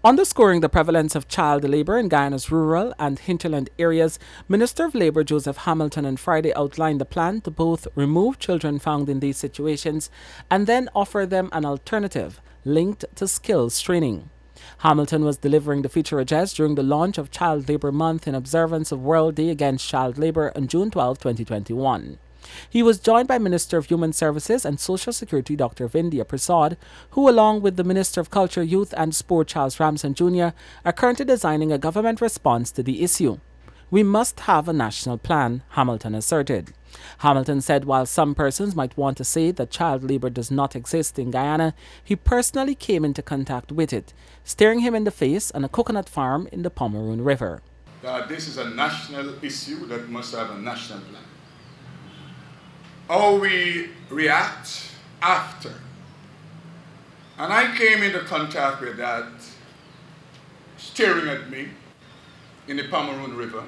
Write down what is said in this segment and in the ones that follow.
Underscoring the prevalence of child labour in Guyana's rural and hinterland areas, Minister of Labour Joseph Hamilton on Friday outlined the plan to both remove children found in these situations and then offer them an alternative linked to skills training. Hamilton was delivering the feature address during the launch of Child Labour Month in observance of World Day Against Child Labour on June 12, 2021. He was joined by Minister of Human Services and Social Security Dr. Vindhya Prasad, who along with the Minister of Culture, Youth and Sport Charles Ramson Jr. are currently designing a government response to the issue. We must have a national plan, Hamilton asserted. Hamilton said while some persons might want to say that child labour does not exist in Guyana, he personally came into contact with it, staring him in the face on a coconut farm in the Pomeroon River. This is a national issue that must have a national plan. How we react after. And I came into contact with that staring at me in the Pomeroon River,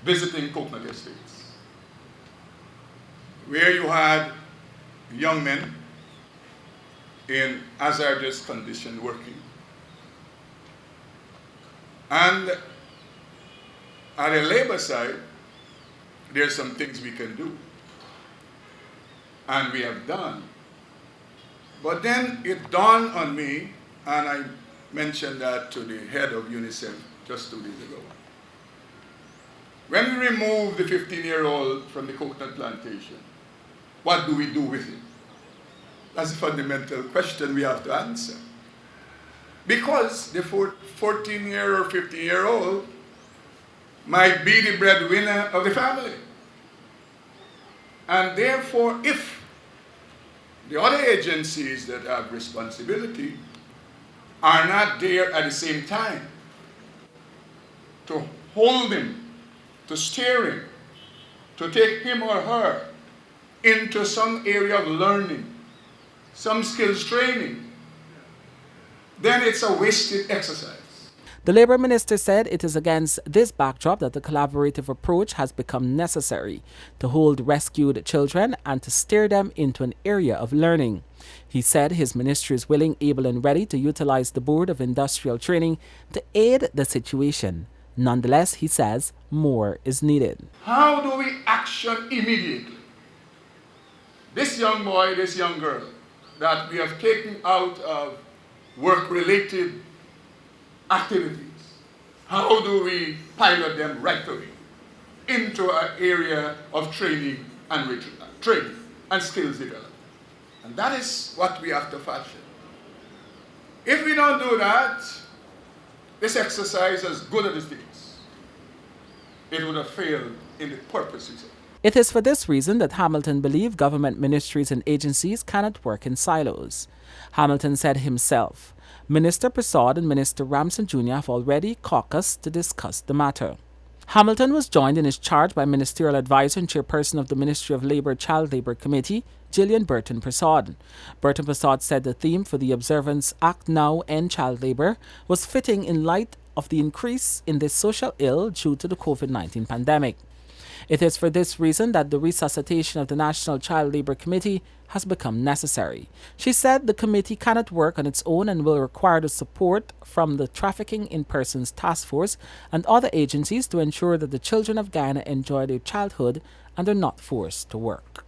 visiting coconut estates, where you had young men in hazardous condition working. And at the labor side, there's some things we can do. And we have done. But then it dawned on me, and I mentioned that to the head of UNICEF just 2 days ago. When we remove the 15-year-old from the coconut plantation, what do we do with it? That's a fundamental question we have to answer. Because the 14-year or 15-year-old might be the breadwinner of the family. And therefore, if the other agencies that have responsibility are not there at the same time to hold him, to steer him, to take him or her into some area of learning, some skills training, then it's a wasted exercise. The Labour Minister said it is against this backdrop that the collaborative approach has become necessary to hold rescued children and to steer them into an area of learning. He said his ministry is willing, able and ready to utilize the Board of Industrial Training to aid the situation. Nonetheless, he says more is needed. How do we action immediately? This young boy, this young girl that we have taken out of work-related activities, how do we pilot them right away into an area of training and skills development? And that is what we have to fashion. If we don't do that, this exercise, as good as it is, it would have failed in the purposes. It is for this reason that Hamilton believed government ministries and agencies cannot work in silos. Hamilton said himself, Minister Prasad and Minister Ramson Jr. have already caucused to discuss the matter. Hamilton was joined in his charge by Ministerial Advisor and Chairperson of the Ministry of Labour Child Labour Committee, Gillian Burton Prasad. Burton Prasad said the theme for the observance Act Now End Child Labour was fitting in light of the increase in this social ill due to the COVID-19 pandemic. It is for this reason that the resuscitation of the National Child Labour Committee has become necessary. She said the committee cannot work on its own and will require the support from the Trafficking in Persons Task Force and other agencies to ensure that the children of Guyana enjoy their childhood and are not forced to work.